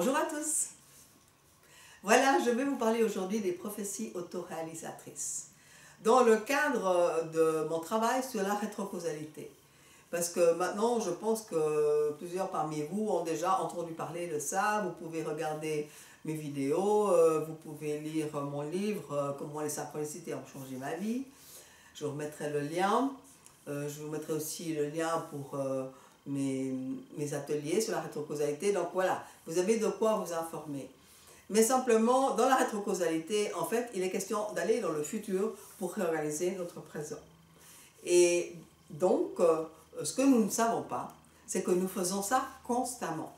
Bonjour à tous. Voilà, je vais vous parler aujourd'hui des prophéties autoréalisatrices dans le cadre de mon travail sur la rétrocausalité. Parce que maintenant, je pense que plusieurs parmi vous ont déjà entendu parler de ça. Vous pouvez regarder mes vidéos, vous pouvez lire mon livre « Comment les synchronicités ont changé ma vie ». Je vous remettrai le lien. Je vous mettrai aussi le lien pour mes ateliers sur la rétrocausalité. Donc voilà, vous avez de quoi vous informer. Mais simplement, dans la rétrocausalité, en fait, il est question d'aller dans le futur pour réorganiser notre présent. Et donc, ce que nous ne savons pas, c'est que nous faisons ça constamment.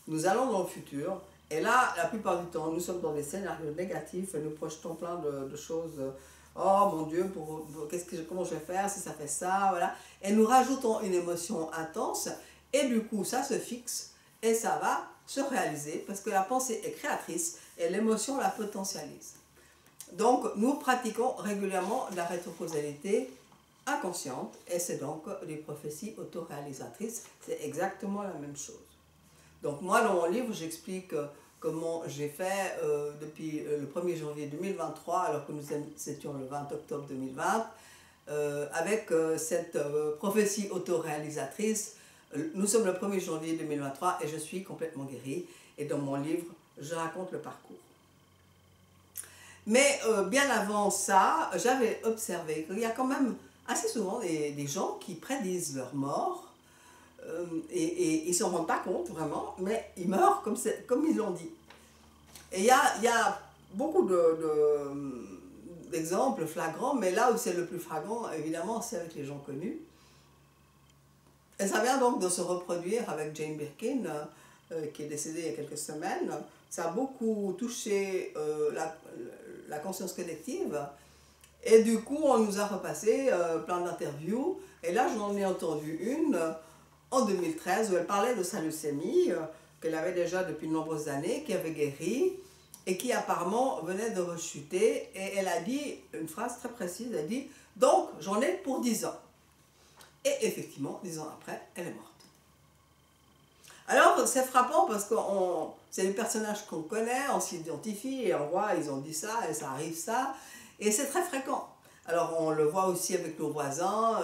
Nous allons dans le futur, et là, la plupart du temps, nous sommes dans des scénarios négatifs et nous projetons plein de choses. Oh mon Dieu, comment je vais faire si ça fait ça, voilà. Et nous rajoutons une émotion intense, et du coup, ça se fixe, et ça va se réaliser, parce que la pensée est créatrice, et l'émotion la potentialise. Donc, nous pratiquons régulièrement la rétrocausalité inconsciente, et c'est donc les prophéties autoréalisatrices, c'est exactement la même chose. Donc moi, dans mon livre, j'explique comment j'ai fait depuis le 1er janvier 2023, alors que nous étions le 20 octobre 2020, avec cette prophétie autoréalisatrice. Nous sommes le 1er janvier 2023 et je suis complètement guérie. Et dans mon livre, je raconte le parcours. Mais bien avant ça, j'avais observé qu'il y a quand même assez souvent des gens qui prédisent leur mort, et ils ne s'en rendent pas compte vraiment, mais ils meurent comme ils l'ont dit. Et il y a beaucoup d'exemples flagrants, mais là où c'est le plus flagrant, évidemment, c'est avec les gens connus. Et ça vient donc de se reproduire avec Jane Birkin, qui est décédée il y a quelques semaines. Ça a beaucoup touché la conscience collective. Et du coup, on nous a repassé plein d'interviews. Et là, j'en ai entendu une en 2013 où elle parlait de sa leucémie, qu'elle avait déjà depuis de nombreuses années, qui avait guéri et qui apparemment venait de rechuter. Et elle a dit une phrase très précise, elle a dit « Donc, j'en ai pour 10 ans ». Et effectivement, 10 ans après, elle est morte. Alors, c'est frappant parce que c'est des personnages qu'on connaît, on s'identifie et on voit, ils ont dit ça et ça arrive ça. Et c'est très fréquent. Alors, on le voit aussi avec nos voisins,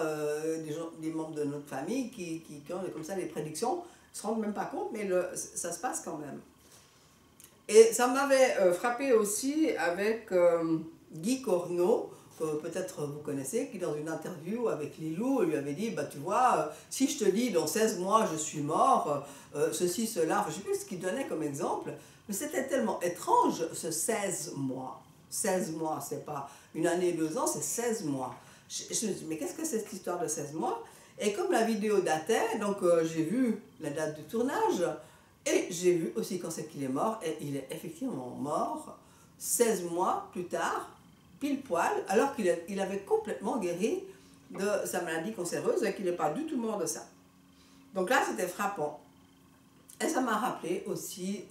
des membres de notre famille qui ont comme ça des prédictions. Ils ne se rendent même pas compte, mais ça se passe quand même. Et ça m'avait frappé aussi avec Guy Corneau, que peut-être vous connaissez, qui dans une interview avec Lilou lui avait dit, bah, tu vois, si je te dis dans 16 mois je suis mort, ceci, cela, enfin, je ne sais plus ce qu'il donnait comme exemple, mais c'était tellement étrange ce 16 mois. 16 mois, c'est pas une année, 2 ans, c'est 16 mois. Je me dis, mais qu'est-ce que c'est cette histoire de 16 mois? Et comme la vidéo datait, donc j'ai vu la date du tournage, et j'ai vu aussi quand c'est qu'il est mort, et il est effectivement mort 16 mois plus tard, pile poil, alors qu'il avait complètement guéri de sa maladie cancéreuse et qu'il n'est pas du tout mort de ça. Donc là, c'était frappant. Et ça m'a rappelé aussi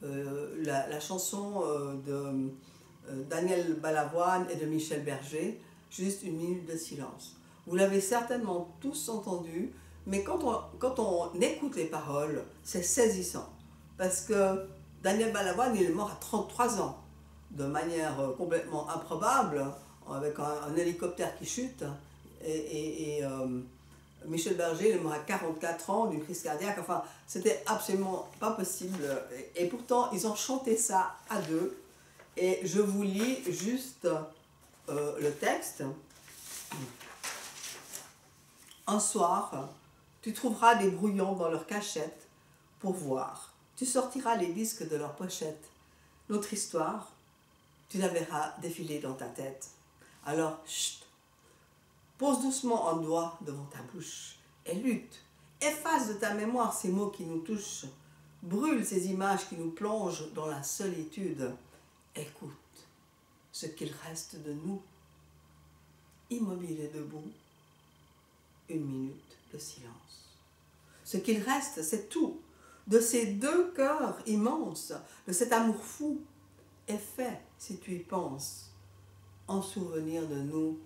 la chanson de Daniel Balavoine et de Michel Berger, Juste une minute de silence. Vous l'avez certainement tous entendu, mais quand on écoute les paroles, c'est saisissant. Parce que Daniel Balavoine, il est mort à 33 ans, de manière complètement improbable, avec un hélicoptère qui chute. Michel Berger, il est mort à 44 ans d'une crise cardiaque. Enfin, c'était absolument pas possible. Et pourtant, ils ont chanté ça à deux. Et je vous lis juste le texte. Un soir, tu trouveras des brouillons dans leur cachette pour voir. Tu sortiras les disques de leur pochette. Notre histoire, tu la verras défiler dans ta tête. Alors, chut, pose doucement un doigt devant ta bouche et lutte. Efface de ta mémoire ces mots qui nous touchent. Brûle ces images qui nous plongent dans la solitude. Écoute ce qu'il reste de nous. Immobile et debout, une minute de silence. Ce qu'il reste, c'est tout. De ces deux cœurs immenses, de cet amour fou, est fait, si tu y penses, en souvenir de nous,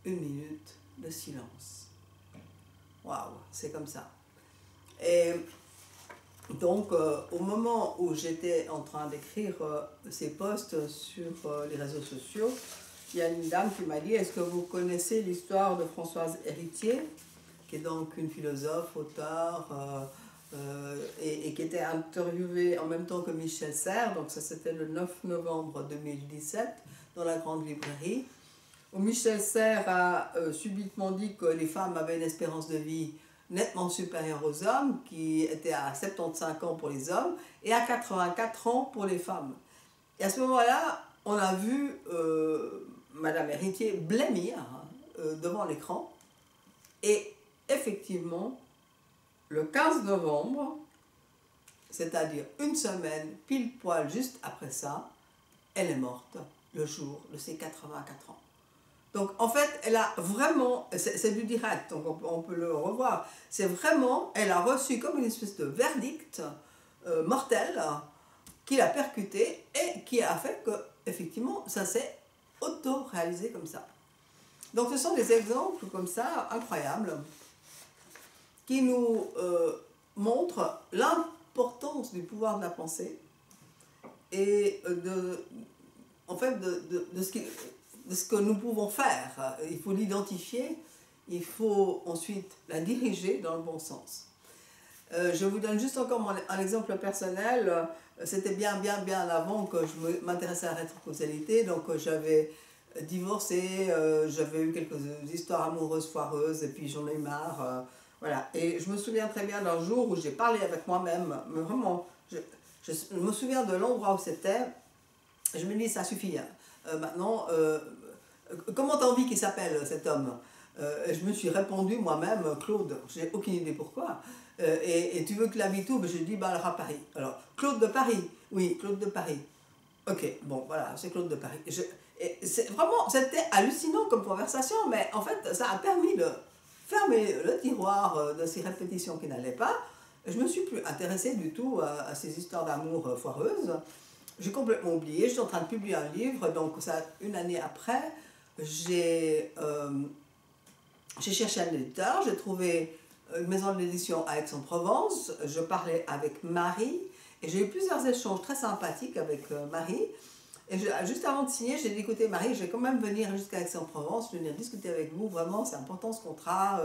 une minute de silence. Waouh, c'est comme ça. Et Donc, au moment où j'étais en train d'écrire ces posts sur les réseaux sociaux, il y a une dame qui m'a dit: est-ce que vous connaissez l'histoire de Françoise Héritier, qui est donc une philosophe, auteure, et qui était interviewée en même temps que Michel Serres. Donc ça, c'était le 9 novembre 2017 dans la Grande Librairie, où Michel Serres a subitement dit que les femmes avaient une espérance de vie nettement supérieure aux hommes, qui était à 75 ans pour les hommes et à 84 ans pour les femmes. Et à ce moment-là, on a vu Madame Héritier blêmir devant l'écran. Et effectivement, le 15 novembre, c'est-à-dire une semaine pile poil juste après ça, elle est morte le jour de ses 84 ans. Donc en fait, elle a vraiment, c'est du direct, donc on peut le revoir, c'est vraiment, elle a reçu comme une espèce de verdict mortel qui l'a percuté et qui a fait que, effectivement, ça s'est auto-réalisé comme ça. Donc ce sont des exemples comme ça, incroyables, qui nous montrent l'importance du pouvoir de la pensée et en fait de ce que nous pouvons faire. Il faut l'identifier, il faut ensuite la diriger dans le bon sens. Je vous donne juste encore un exemple personnel. C'était bien avant que je m'intéressais à la rétrocausalité, donc j'avais divorcé, j'avais eu quelques histoires amoureuses foireuses, et puis j'en ai eu marre. Voilà. Et je me souviens très bien d'un jour où j'ai parlé avec moi-même, mais vraiment, je me souviens de l'endroit où c'était. Je me dis, ça suffit. Maintenant, comment t'as envie qu'il s'appelle cet homme? Je me suis répondu moi-même, Claude, j'ai aucune idée pourquoi. Et tu veux que l'habite où? Je dis, bah, alors à Paris. Alors, Claude de Paris, oui, Claude de Paris. Ok, bon, voilà, c'est Claude de Paris. C'était hallucinant comme conversation, mais en fait, ça a permis de fermer le tiroir de ces répétitions qui n'allaient pas. Je ne me suis plus intéressée du tout à ces histoires d'amour foireuses. J'ai complètement oublié. Je suis en train de publier un livre, donc ça, une année après, j'ai cherché un éditeur, j'ai trouvé une maison d'édition à Aix-en-Provence. Je parlais avec Marie et j'ai eu plusieurs échanges très sympathiques avec Marie. Et juste avant de signer, j'ai dit: écoutez Marie, je vais quand même venir jusqu'à Aix-en-Provence, je vais venir discuter avec vous, vraiment c'est important ce contrat,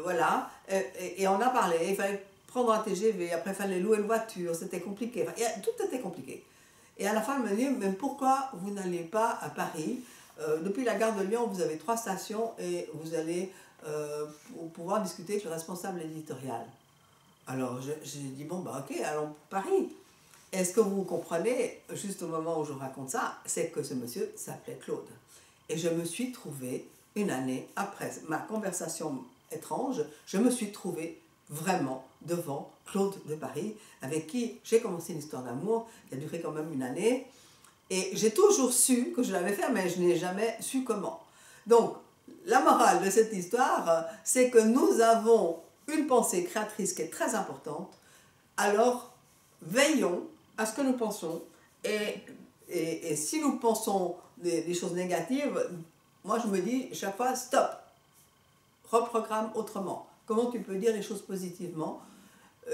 voilà. Et on a parlé, il fallait prendre un TGV, après il fallait louer une voiture, c'était compliqué, enfin, tout était compliqué. Et à la fin, elle me dit: mais pourquoi vous n'allez pas à Paris? Depuis la gare de Lyon, vous avez 3 stations et vous allez pouvoir discuter avec le responsable éditorial. Alors j'ai dit: bon, bah ok, allons pour Paris. Et ce que vous comprenez, juste au moment où je raconte ça, c'est que ce monsieur s'appelait Claude. Et je me suis trouvée, une année après ma conversation étrange, je me suis trouvée vraiment devant Claude de Paris, avec qui j'ai commencé une histoire d'amour qui a duré quand même une année. Et j'ai toujours su que je l'avais fait, mais je n'ai jamais su comment. Donc, la morale de cette histoire, c'est que nous avons une pensée créatrice qui est très importante. Alors, veillons à ce que nous pensons. Et si nous pensons des choses négatives, moi je me dis chaque fois: stop, reprogramme autrement. Comment tu peux dire les choses positivement?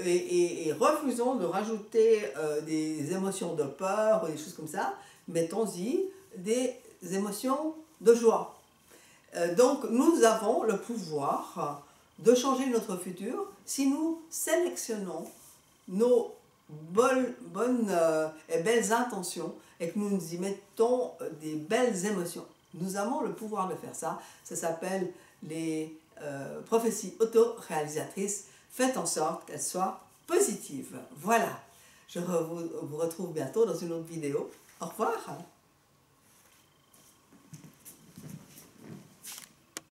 Et refusons de rajouter des émotions de peur ou des choses comme ça. Mettons-y des émotions de joie. Donc nous avons le pouvoir de changer notre futur si nous sélectionnons nos bonnes et belles intentions et que nous nous y mettons des belles émotions. Nous avons le pouvoir de faire ça. Ça s'appelle les prophéties auto-réalisatrices. Faites en sorte qu'elles soient positives. Voilà. Je vous retrouve bientôt dans une autre vidéo. Au revoir.